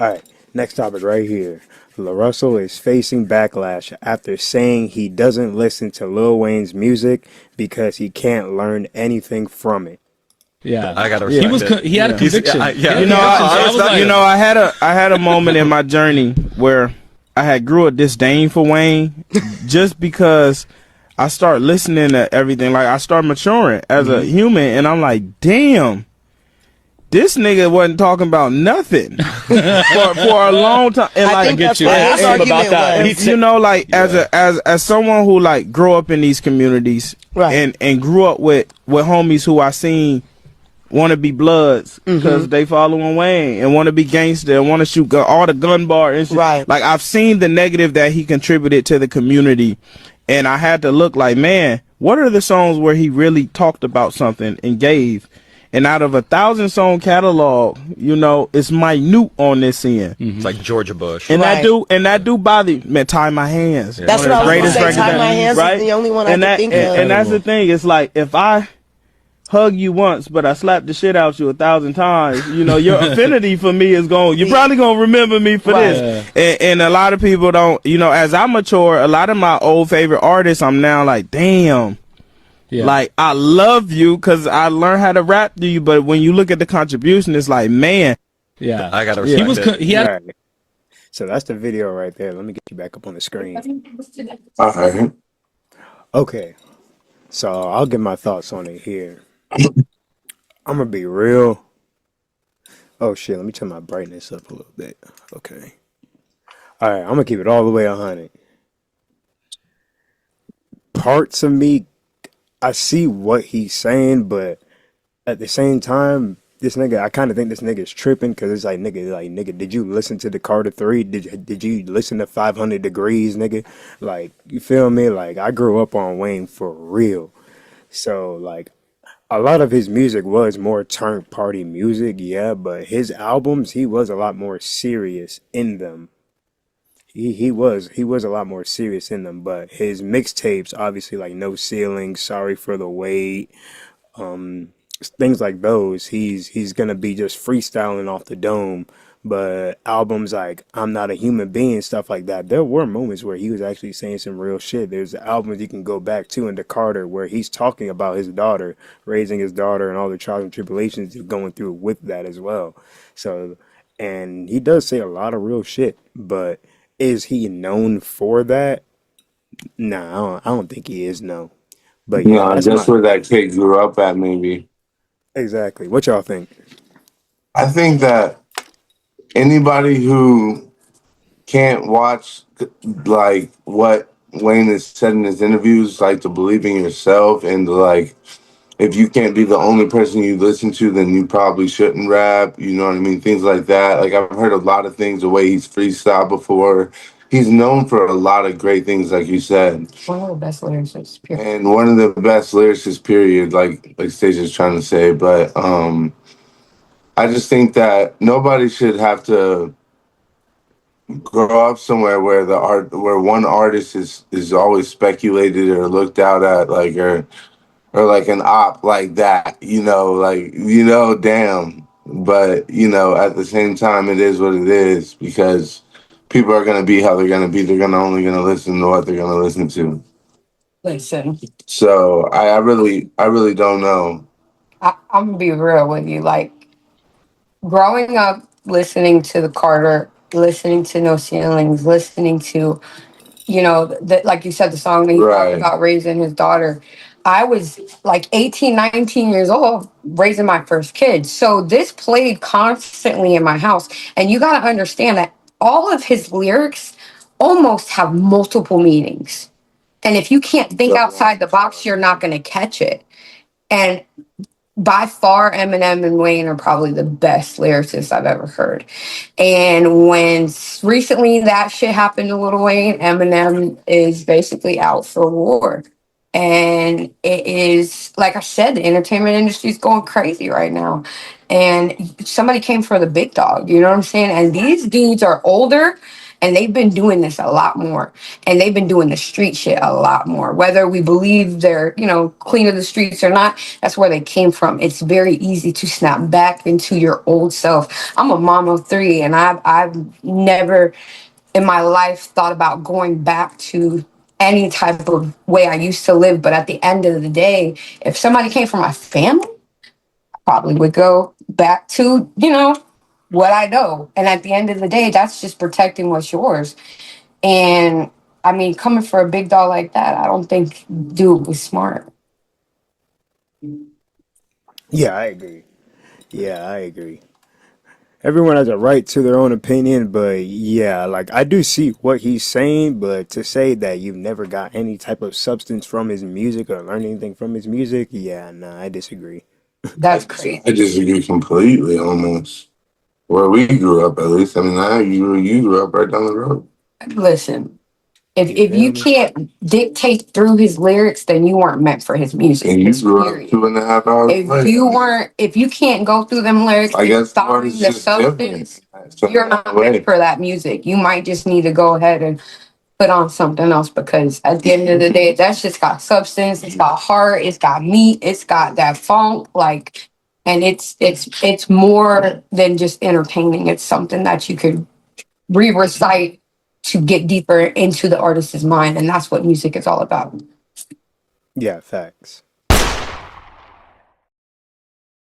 All right, next topic right here. LaRussell is facing backlash after saying he doesn't listen to Lil Wayne's music because he can't learn anything from it. Yeah, I gotta he respect was it. he had a conviction. Yeah. You know, I was like, I had a moment in my journey where I had grew a disdain for Wayne, just because I start listening to everything. Like, I start maturing as a human, and I'm like, damn, this nigga wasn't talking about nothing for a long time. And I like, think that's you. what I his asked him about argument that. was. you know, like, as someone who like grew up in these communities, Right. and grew up with homies who I seen want to be bloods because they following Wayne and want to be gangster and want to shoot all the gun bar and shit. Right. Like, I've seen the negative that he contributed to the community, and I had to look like, man, what are the songs where he really talked about something and gave? And out of 1,000-song catalog, you know, it's minute on this end. It's like Georgia Bush. And Right. that do bother me. Man, Tie My Hands. That's One what of I the was greatest gonna say. records Tie My Hands right? is the only one I and can that, think and, of. and that's the thing. It's like, if I hug you once, but I slap the shit out you 1,000 times, you know, your affinity for me is going. You're probably gonna remember me for Right. this. And a lot of people don't. You know, as I mature, a lot of my old favorite artists, I'm now like, damn. yeah. Like, I love you because I learned how to rap to you, but when you look at the contribution, it's like, man. yeah, I gotta he respect was it. he had Right. So that's the video right there. Let me get you back up on the screen. All right. Okay. So I'll give my thoughts on it here. I'm gonna be real. Oh shit, let me turn my brightness up a little bit. Okay. All right, I'm gonna keep it all the way 100. Parts of me, I see what he's saying, but at the same time, this nigga, I kind of think this nigga is tripping because it's like, nigga, did you listen to the Carter 3? Did you listen to 500 Degrees, nigga? Like, you feel me? Like, I grew up on Wayne for real. So, like, a lot of his music was more turn party music, yeah, but his albums, he was a lot more serious in them. He was a lot more serious in them, but his mixtapes, obviously, like No Ceiling, Sorry for the Wait, um, things like those, he's gonna be just freestyling off the dome. But albums like I'm Not a Human Being, stuff like that, there were moments where he was actually saying some real shit. There's albums you can go back to into Carter where he's talking about his daughter, raising his daughter, and all the trials and tribulations he's going through with that as well. So, and he does say a lot of real shit, but is he known for that? Nah, I don't think he is. No, but You yeah, know, that's just my where that kid grew up at, maybe. exactly. What y'all think? I think that anybody who can't watch like what Wayne has said in his interviews, like to believe in yourself and to, like, if you can't be the only person you listen to, then you probably shouldn't rap. You know what I mean? Things like that. Like, I've heard a lot of things the way he's freestyled before. He's known for a lot of great things, like you said. One of the best lyricists, period. And one of the best lyricists, period, like Stacia's trying to say. But I just think that nobody should have to grow up somewhere where where one artist is always speculated or looked out at, like, or like an op like that, like, damn. But, at the same time, it is what it is, because people are going to be how they're going to be. They're only going to listen to what they're going to listen to. Listen, So I really don't know. I'm gonna be real with you. Like, growing up, listening to the Carter, listening to No Ceilings, listening to, like you said, the song that he talked Right. about raising his daughter. I was like 18, 19 years old, raising my first kid. So this played constantly in my house. And you got to understand that all of his lyrics almost have multiple meanings. And if you can't think outside the box, you're not going to catch it. And by far, Eminem and Wayne are probably the best lyricists I've ever heard. And when recently that shit happened to Lil Wayne, Eminem is basically out for war. And it is, like I said, the entertainment industry is going crazy right now. And somebody came for the big dog, you know what I'm saying? And these dudes are older And they've been doing this a lot more. And they've been doing the street shit a lot more. Whether we believe they're, clean of the streets or not, that's where they came from. It's very easy to snap back into your old self. I'm a mom of three, and I've never in my life thought about going back to any type of way I used to live. But at the end of the day, if somebody came from my family, I probably would go back to, what I know. And at the end of the day, that's just protecting what's yours. And I mean, coming for a big dog like that, I don't think dude was smart. Yeah, I agree. Yeah, I agree. Everyone has a right to their own opinion, but yeah, like I do see what he's saying, but to say that you've never got any type of substance from his music or learned anything from his music, yeah, no, I disagree. That's crazy. I disagree completely, almost. Where we grew up, at least. I mean, you grew up right down the road. Listen, You if feel you me? can't dictate through his lyrics, then you weren't meant for his music. And you It's grew up period. 2.5 hours away. If you can't go through them lyrics I and guess the word find is the just different. substance, So, you're not meant away. for that music. You might just need to go ahead and put on something else, because at the end of the day, that's just got substance, it's got heart, it's got meat, it's got that funk, like, and it's more than just entertaining. It's something that you could re-recite to get deeper into the artist's mind, and that's what music is all about. Yeah, facts.